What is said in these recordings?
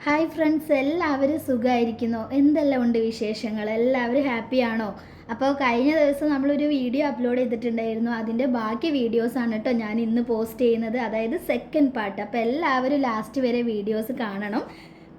Hi friends, എല്ലാവരും സുഖമായിരിക്കുന്നോ? എന്തെല്ലാം ഉണ്ട് വിശേഷങ്ങൾ? എല്ലാവരും ഹാപ്പിയാണോ? അപ്പോൾ കഴിഞ്ഞ ദിവസം നമ്മളൊരു വീഡിയോ അപ്ലോഡ് ചെയ്തിട്ടുണ്ടായിരുന്നു. അതിൻ്റെ ബാക്കി വീഡിയോസാണ് കേട്ടോ ഞാൻ ഇന്ന് പോസ്റ്റ് ചെയ്യുന്നത്, അതായത് സെക്കൻഡ് പാർട്ട്. അപ്പോൾ എല്ലാവരും ലാസ്റ്റ് വരെ വീഡിയോസ് കാണണം.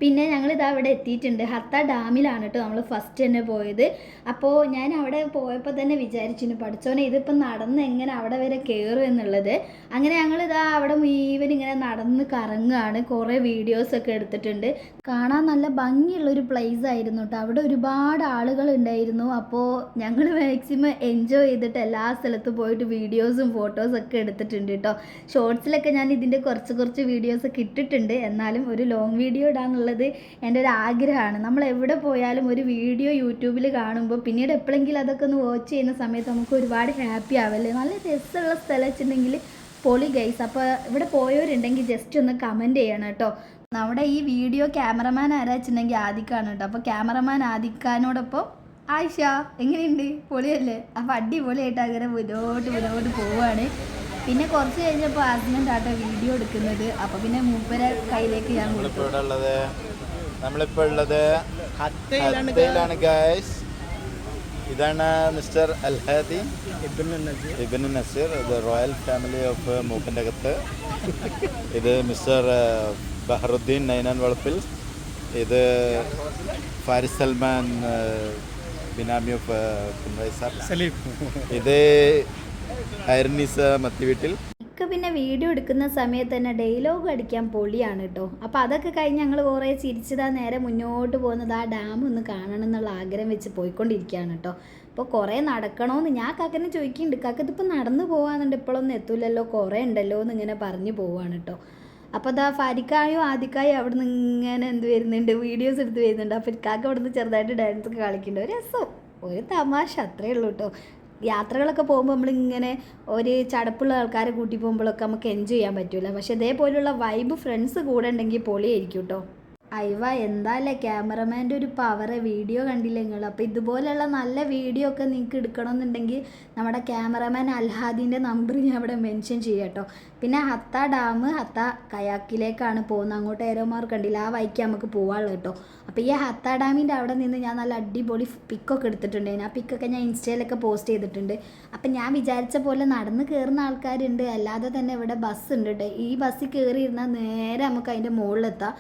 പിന്നെ ഞങ്ങളിതാ അവിടെ എത്തിയിട്ടുണ്ട്. ഹത്ത ഡാമിലാണ് കേട്ടോ നമ്മൾ ഫസ്റ്റ് തന്നെ പോയത്. അപ്പോൾ ഞാൻ അവിടെ പോയപ്പോൾ തന്നെ വിചാരിച്ചിരുന്നു, പഠിച്ചോനെ ഇതിപ്പോൾ നടന്ന് എങ്ങനെ അവിടെ വരെ കയറും എന്നുള്ളത്. അങ്ങനെ ഞങ്ങളിതാ അവിടെ മുഴുവൻ ഇങ്ങനെ നടന്ന് കറങ്ങുകയാണ്. കുറേ വീഡിയോസൊക്കെ എടുത്തിട്ടുണ്ട്. കാണാൻ നല്ല ഭംഗിയുള്ളൊരു പ്ലേസ് ആയിരുന്നു കേട്ടോ. അവിടെ ഒരുപാട് ആളുകൾ ഉണ്ടായിരുന്നു. അപ്പോൾ ഞങ്ങൾ മാക്സിമം എൻജോയ് ചെയ്തിട്ട് എല്ലാ സ്ഥലത്തും പോയിട്ട് വീഡിയോസും ഫോട്ടോസൊക്കെ എടുത്തിട്ടുണ്ട് കേട്ടോ. ഷോർട്സിലൊക്കെ ഞാൻ ഇതിൻ്റെ കുറച്ച് വീഡിയോസൊക്കെ ഇട്ടിട്ടുണ്ട്. എന്നാലും ഒരു ലോങ് വീഡിയോ ഇടാന്നുള്ളത് എൻ്റെ ഒരു ആഗ്രഹമാണ്. നമ്മൾ എവിടെ പോയാലും ഒരു വീഡിയോ യൂട്യൂബിൽ കാണുമ്പോൾ പിന്നീട് എപ്പോഴെങ്കിലും അതൊക്കെ ഒന്ന് വാച്ച് ചെയ്യുന്ന സമയത്ത് നമുക്ക് ഒരുപാട് ഹാപ്പി ആവല്ലേ. നല്ല രസമുള്ള സ്ഥലം വെച്ചിട്ടുണ്ടെങ്കിൽ പൊളി ഗൈസ്. അപ്പോൾ ഇവിടെ പോയവരുണ്ടെങ്കിൽ ജസ്റ്റ് ഒന്ന് കമൻറ്റ് ചെയ്യണം കേട്ടോ. നമ്മുടെ ഈ വീഡിയോ ക്യാമറമാൻ ആരാ വെച്ചിട്ടുണ്ടെങ്കിൽ ആദിക്കാണ് കേട്ടോ. അപ്പോൾ ക്യാമറമാൻ ആദിക്കാനോടൊപ്പം ആയിഷ എങ്ങനെയുണ്ട്? പൊളിയല്ലേ? അപ്പോൾ അടിപൊളിയായിട്ട് അങ്ങനെ മുന്നോട്ട് പോവുകയാണ്. പിന്നെ കുറച്ച് കഴിഞ്ഞപ്പോൾ ഹസ്ബൻഡ് ആട്ടോ വീഡിയോ എടുക്കുന്നത്. അപ്പോൾ പിന്നെ മൂപ്പര കയ്യിലേക്ക് ഞാൻ നമ്മളിപ്പോൾ ഉള്ളത് ഹത്തയിലാണ് ഗൈസ്. ഇതാണ് മിസ്റ്റർ അൽഹാദി ഇബ്ൻ നസീർ, ഇത് റോയൽ ഫാമിലി ഓഫ് മൂക്കിൻ്റെ അകത്ത്. ഇത് മിസ്റ്റർ ബഹറുദ്ദീൻ നൈനാൻ വളപ്പിൽ. ഇത് ഫാരിസ് സൽമാൻ ബിനാമി ഓഫ് സലീം. ഇത് ഐർനീസ മത്തി വീട്ടിൽ. പിന്നെ വീഡിയോ എടുക്കുന്ന സമയത്ത് തന്നെ ഡയലോഗ് അടിക്കാൻ പൊളിയാണ് കേട്ടോ. അപ്പോൾ അതൊക്കെ കഴിഞ്ഞ് ഞങ്ങൾ കുറേ ചിരിച്ചതാ നേരെ മുന്നോട്ട് പോകുന്നത് ആ ഡാം ഒന്ന് കാണണം എന്നുള്ള ആഗ്രഹം വെച്ച് പോയിക്കൊണ്ടിരിക്കുകയാണ് കേട്ടോ. അപ്പോൾ കുറേ നടക്കണമെന്ന് ഞാൻ കാക്കനെ ചോദിക്കുന്നുണ്ട്. കാക്ക ഇതിപ്പോൾ നടന്നു പോകാന്നുണ്ട്, ഇപ്പോഴൊന്നും എത്തൂലല്ലോ, കുറേ ഉണ്ടല്ലോ എന്ന് ഇങ്ങനെ പറഞ്ഞു പോവാണ് കേട്ടോ. അപ്പോൾ അതാ ഫരിക്കായും ആദിക്കായും അവിടെ നിന്ന് ഇങ്ങനെ വരുന്നുണ്ട്, വീഡിയോസ് എടുത്ത് വരുന്നുണ്ട്. അപ്പോൾ കാക്ക അവിടെ നിന്ന് ചെറുതായിട്ട് ഡാൻസ് ഒക്കെ കളിക്കുന്നുണ്ട്. ഒരു രസം, ഒരു തമാശ, അത്രയേ ഉള്ളൂ കേട്ടോ. യാത്രകളൊക്കെ പോകുമ്പോൾ നമ്മളിങ്ങനെ ഒരു ചടപ്പുള്ള ആൾക്കാരെ കൂട്ടി പോകുമ്പോഴൊക്കെ നമുക്ക് എൻജോയ് ചെയ്യാൻ പറ്റില്ല. പക്ഷേ ഇതേപോലുള്ള വൈബ് ഫ്രണ്ട്സ് കൂടെ ഉണ്ടെങ്കിൽ പൊളിയായിരിക്കും കേട്ടോ. അയവ എന്താല്ലേ ക്യാമറമാൻ്റെ ഒരു പവർ, വീഡിയോ കണ്ടില്ല നിങ്ങൾ? അപ്പോൾ ഇതുപോലെയുള്ള നല്ല വീഡിയോ ഒക്കെ നിങ്ങൾക്ക് എടുക്കണമെന്നുണ്ടെങ്കിൽ നമ്മുടെ ക്യാമറമാൻ അൽഹാദിൻ്റെ നമ്പർ ഞാൻ ഇവിടെ മെൻഷൻ ചെയ്യാം കേട്ടോ. പിന്നെ ഹത്ത ഡാം, ഹത്ത കയാക്കിലേക്കാണ് പോകുന്നത്. അങ്ങോട്ട് ഏരോമാർ കണ്ടില്ല, ആ വഴിക്ക് നമുക്ക് പോകാനുള്ളത് കേട്ടോ. അപ്പോൾ ഈ ഹത്ത ഡാമിൻ്റെ അവിടെ നിന്ന് ഞാൻ നല്ല അടിപൊളി പിക്കൊക്കെ എടുത്തിട്ടുണ്ടായിരുന്നു. ആ പിക്കൊക്കെ ഞാൻ ഇൻസ്റ്റയിലൊക്കെ പോസ്റ്റ് ചെയ്തിട്ടുണ്ട്. അപ്പം ഞാൻ വിചാരിച്ച പോലെ നടന്ന് കയറുന്ന ആൾക്കാരുണ്ട്, അല്ലാതെ തന്നെ ഇവിടെ ബസ് ഉണ്ട് കേട്ടോ. ഈ ബസ്സിൽ കയറിയിരുന്നാൽ നേരെ നമുക്ക് അതിൻ്റെ മുകളിലെത്താം.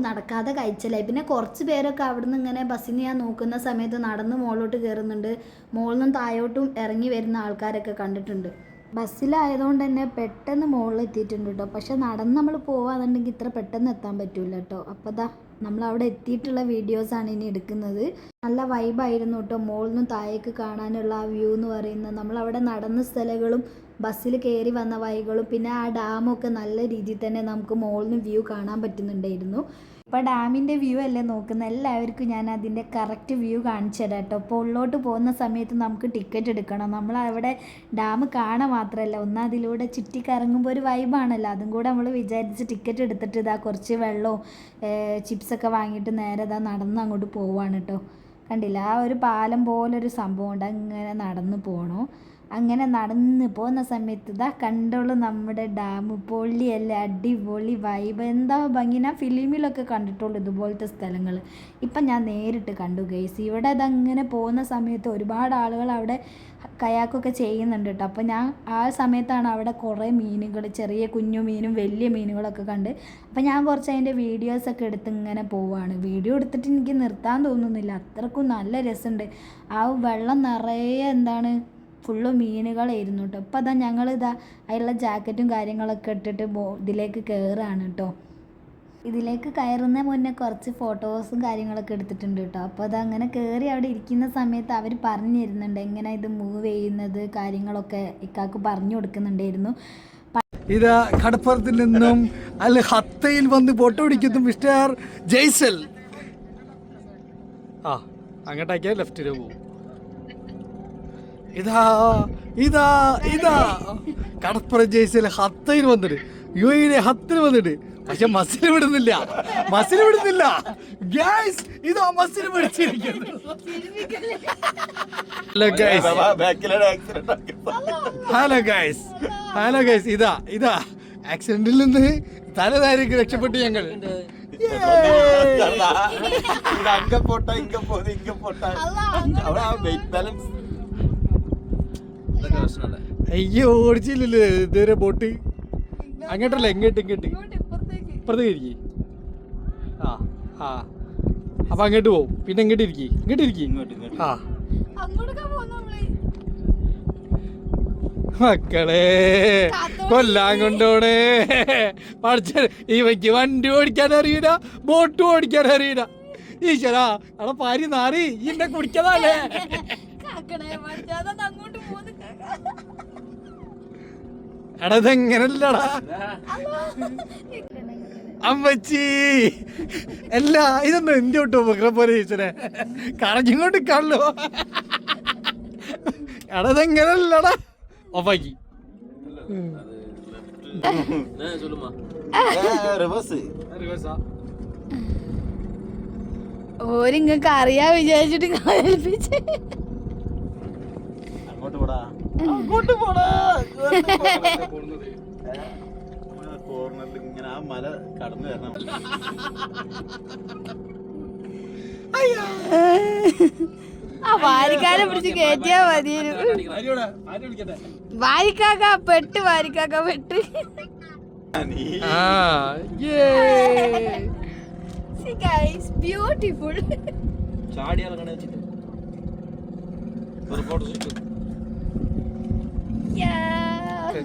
നടക്കാതെ കഴിച്ചല്ലേ. പിന്നെ കുറച്ച് പേരൊക്കെ അവിടെ നിന്ന് ഇങ്ങനെ ബസ്സിന് ഞാൻ നോക്കുന്ന സമയത്ത് നടന്ന് മുകളിലോട്ട് കയറുന്നുണ്ട്. മുകളിൽ നിന്നും താഴോട്ടും ഇറങ്ങി വരുന്ന ആൾക്കാരൊക്കെ കണ്ടിട്ടുണ്ട്. ബസ്സിലായതുകൊണ്ട് തന്നെ പെട്ടെന്ന് മുകളിൽ എത്തിയിട്ടുണ്ട് കേട്ടോ. പക്ഷെ നടന്ന് നമ്മൾ പോവാന്നുണ്ടെങ്കിൽ ഇത്ര പെട്ടെന്ന് എത്താൻ പറ്റില്ല കേട്ടോ. അപ്പോൾ ദാ നമ്മളവിടെ എത്തിയിട്ടുള്ള വീഡിയോസാണ് ഇനി എടുക്കുന്നത്. നല്ല വൈബായിരുന്നു കേട്ടോ. മുകളിൽ നിന്നും താഴേക്ക് കാണാനുള്ള ആ വ്യൂ എന്ന് പറയുന്നത്, നമ്മളവിടെ നടന്ന സ്ഥലങ്ങളും ബസ്സിൽ കയറി വന്ന വഴികളും പിന്നെ ആ ഡാമൊക്കെ നല്ല രീതിയിൽ തന്നെ നമുക്ക് മുകളിൽ നിന്ന് വ്യൂ കാണാൻ പറ്റുന്നുണ്ടായിരുന്നു. ഇപ്പോൾ ഡാമിൻ്റെ വ്യൂ അല്ലേ നോക്കുന്നത്, എല്ലാവർക്കും ഞാൻ അതിൻ്റെ കറക്റ്റ് വ്യൂ കാണിച്ചു തരാം കേട്ടോ. അപ്പോൾ ഉള്ളോട്ട് പോകുന്ന സമയത്ത് നമുക്ക് ടിക്കറ്റ് എടുക്കണം. നമ്മൾ അവിടെ ഡാം കാണാൻ മാത്രമല്ല, അതിലൂടെ ചുറ്റിക്കറങ്ങുമ്പോൾ ഒരു വൈബാണല്ലോ, അതും കൂടെ നമ്മൾ വിചാരിച്ച് ടിക്കറ്റ് എടുത്തിട്ട് ഇതാ കുറച്ച് വെള്ളവും ചിപ്സൊക്കെ വാങ്ങിയിട്ട് നേരെ ഇതാ നടന്ന് അങ്ങോട്ട് പോവാണ് കേട്ടോ. കണ്ടില്ല, ആ ഒരു പാലം പോലൊരു സംഭവം ഉണ്ട്, അങ്ങനെ നടന്ന് പോകണോ. അങ്ങനെ നടന്ന് പോകുന്ന സമയത്ത് ഇതാ കണ്ടോളൂ നമ്മുടെ ഡാം. പൊള്ളിയല്ലേ, അടിപൊളി വൈബ്, എന്താ ഭംഗി. ഞാൻ ഫിലിമിലൊക്കെ കണ്ടിട്ടുള്ളൂ ഇതുപോലത്തെ സ്ഥലങ്ങൾ. ഇപ്പം ഞാൻ നേരിട്ട് കണ്ടു ഗൈസ്. ഇവിടെ അതങ്ങനെ പോകുന്ന സമയത്ത് ഒരുപാട് ആളുകൾ അവിടെ കയാക്കൊക്കെ ചെയ്യുന്നുണ്ട് കേട്ടോ. അപ്പോൾ ഞാൻ ആ സമയത്താണ് അവിടെ കുറേ മീനുകൾ, ചെറിയ കുഞ്ഞു മീനും വലിയ മീനുകളൊക്കെ കണ്ട്. അപ്പോൾ ഞാൻ കുറച്ച് അതിൻ്റെ വീഡിയോസൊക്കെ എടുത്ത് ഇങ്ങനെ പോവുകയാണ്. വീഡിയോ എടുത്തിട്ട് എനിക്ക് നിർത്താൻ തോന്നുന്നില്ല, അത്രക്കും നല്ല രസമുണ്ട്. ആ വെള്ളം നിറയെ ഫുള്ള് മീനുകളായിരുന്നു കേട്ടോ. അപ്പോൾ അതാ ഞങ്ങളിതാ അതിലുള്ള ജാക്കറ്റും കാര്യങ്ങളൊക്കെ ഇട്ടിട്ട് ഇതിലേക്ക് കയറുകയാണ് കേട്ടോ. ഇതിലേക്ക് കയറുന്ന മുന്നേ കുറച്ച് ഫോട്ടോസും കാര്യങ്ങളൊക്കെ എടുത്തിട്ടുണ്ട് കേട്ടോ. അപ്പോൾ അതങ്ങനെ കയറി അവിടെ ഇരിക്കുന്ന സമയത്ത് അവർ പറഞ്ഞു തരുന്നുണ്ട് എങ്ങനെ ഇത് മൂവ് ചെയ്യുന്നത്, കാര്യങ്ങളൊക്കെ ഇക്കാക്ക് പറഞ്ഞു കൊടുക്കുന്നുണ്ടായിരുന്നു. ഇത് കടപ്പുറത്തിൽ നിന്നും അല്ല ഹത്തയിൽ വന്ന് ഫോട്ടോ പിടിക്കുന്നു മിസ്റ്റർ ജയ്സൽ. അങ്ങോട്ടേക്കാ ലെഫ്റ്റില് പോകും. ഇതാ ഇതാ ഇതാ കടപ്പുറം ജയ്സൽ ഹത്തയിൽ വന്നിട്ട്, യുഎഇയുടെ ഹത്തിൽ വന്നിട്ട്. പക്ഷെ മസിൽ വിടുന്നില്ല ഗൈസ്. ഇതാ മസിൽ പിടിച്ചിരിക്കുന്നു. ഹലോ ഗൈസ്, ഇതാ ആക്സിഡന്റിൽ നിന്ന് തലതാരിക്ക് രക്ഷപ്പെട്ടു ഞങ്ങൾ. ഇത് അങ്ങ പോട്ട ഇങ്ങ പോത് ഇങ്ങ പോട്ട അവിടെ ആ വെയിറ്റ് ബാലൻസ് ഇതൊക്കെ പ്രശ്നമല്ലേ. അയ്യോ ഓടിച്ചില്ലല്ലോ ഇതുവരെ ബോട്ട്. അങ്ങോട്ടല്ല ഇങ്ങോട്ട് ഇപ്പുറത്തേക്ക് ഇരിക്കി. ആ ആ അപ്പൊ അങ്ങോട്ട് പോവും. പിന്നെ ഇങ്ങോട്ട് ഇരിക്കി ആ മക്കളെ കൊല്ലാൻ കൊണ്ടോണേ. പഠിച്ച ഇവയ്ക്ക് വണ്ടി ഓടിക്കാൻ അറിയില്ല, ബോട്ട് ഓടിക്കാൻ അറിയില്ല. ഈശ്വരാ അവിടെ പാരി നാറി ഇന്നെ കുടിക്കതല്ലേ. എടാ ഇതെങ്ങനല്ലടാ അമ്മച്ചി. അല്ല ഇതൊന്നും എന്റെ വിട്ടോ മക്കളെ പോലെ ഈശ്വരെ കറഞ്ഞിങ്ങോട്ട് കള്ളോ. എടാ ഇതെങ്ങനല്ലടാ ഓഫാക്കി. ഓരിങ്ങക്ക് അറിയാ വിചാരിച്ചിട്ട് ഏൽപ്പിച്ച്. അങ്ങോട്ട് പോടാ കോർണറിൽ ഇങ്ങനെ ആ മല കടന്നു വരണം. ആ വാരിക്കാരെ പിടിച്ച് കയറ്റിയാ മതിയായിരുന്നു. വാരിക്കാക്ക പെട്ട്, വാരിക്കാക്ക പെട്ട്. ബ്യൂട്ടിഫുൾ.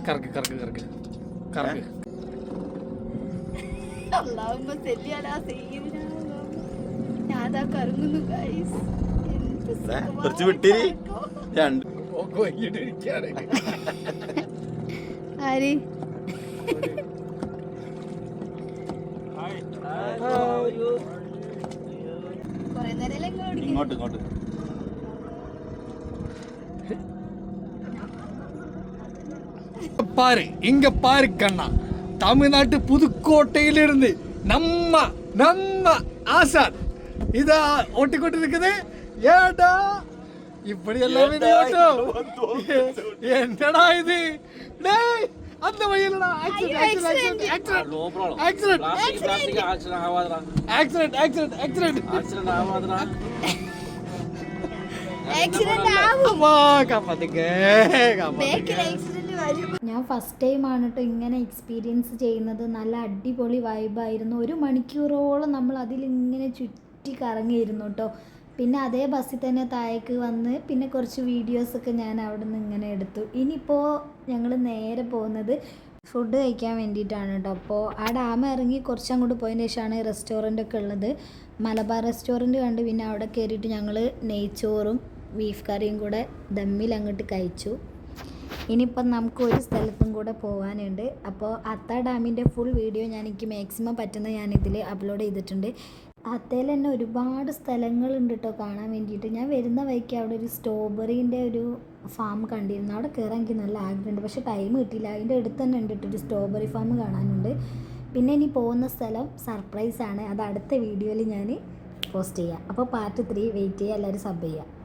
കറക്ക് കറക്ക് കറക്ക് കറക്ക്. ഞാതാ കറങ്ങുന്നു ഗൈസ്. കുറച്ച് വിട്ടിരി രണ്ട് ആര് കൊറേ നേരം ഇങ്ങോട്ട് ഇങ്ങോട്ട്. பாரு இங்க பாரு கண்ணா, தமிழ்நாட்டு புதுக்கோட்டையிலிருந்து நம்ம நம்ம ஆசாத் இத ஓட்டிக்கொண்டு இருக்குது. ஏடா இப்படி எல்லாமே என்னடா இது? டேய் அந்த வழியிலடா ஆக்சிடென்ட் ഞാൻ ഫസ്റ്റ് ടൈമാണ് കേട്ടോ ഇങ്ങനെ എക്സ്പീരിയൻസ് ചെയ്യുന്നത്. നല്ല അടിപൊളി വൈബായിരുന്നു. 1 മണിക്കൂറോളം നമ്മൾ അതിലിങ്ങനെ ചുറ്റി കറങ്ങിയിരുന്നു കേട്ടോ. പിന്നെ അതേ ബസ്സിൽ തന്നെ താഴേക്ക് വന്ന് പിന്നെ കുറച്ച് വീഡിയോസൊക്കെ ഞാൻ അവിടെ നിന്ന് ഇങ്ങനെ എടുത്തു. ഇനിയിപ്പോൾ ഞങ്ങൾ നേരെ പോകുന്നത് ഫുഡ് കഴിക്കാൻ വേണ്ടിയിട്ടാണ് കേട്ടോ. അപ്പോൾ ആ ഡാം ഇറങ്ങി കുറച്ചങ്ങോട്ട് പോയതിന് ശേഷമാണ് റെസ്റ്റോറൻ്റൊക്കെ ഉള്ളത്. മലബാർ റെസ്റ്റോറൻറ്റ് കണ്ട് പിന്നെ അവിടെ കയറിയിട്ട് ഞങ്ങൾ നെയ്ച്ചോറും ബീഫ് കറിയും കൂടെ ദമ്മിൽ അങ്ങോട്ട് കഴിച്ചു. ഇനിയിപ്പം നമുക്ക് ഒരു സ്ഥലത്തും കൂടെ പോകാനുണ്ട്. അപ്പോൾ അത്ത ഡാമിൻ്റെ ഫുൾ വീഡിയോ എനിക്ക് മാക്സിമം പറ്റുന്ന ഞാനിതിൽ അപ്ലോഡ് ചെയ്തിട്ടുണ്ട്. അത്തയിൽ തന്നെ ഒരുപാട് സ്ഥലങ്ങളുണ്ട് കേട്ടോ കാണാൻ വേണ്ടിയിട്ട്. ഞാൻ വരുന്ന വഴിക്ക് അവിടെ ഒരു സ്ട്രോബെറീൻ്റെ ഒരു ഫാം കണ്ടിരുന്നു. അവിടെ കയറാൻ എനിക്ക് നല്ല ആഗ്രഹമുണ്ട്, പക്ഷേ ടൈം കിട്ടിയില്ല. അതിൻ്റെ അടുത്ത് തന്നെ ഉണ്ട് കേട്ടോ ഒരു സ്ട്രോബെറി ഫാം കാണാനുണ്ട്. പിന്നെ ഇനി പോകുന്ന സ്ഥലം സർപ്രൈസാണ്. അത് അടുത്ത വീഡിയോയിൽ ഞാൻ പോസ്റ്റ് ചെയ്യാം. അപ്പോൾ പാർട്ട് 3 വെയിറ്റ് ചെയ്യുക. എല്ലാവരും സബ് ചെയ്യുക.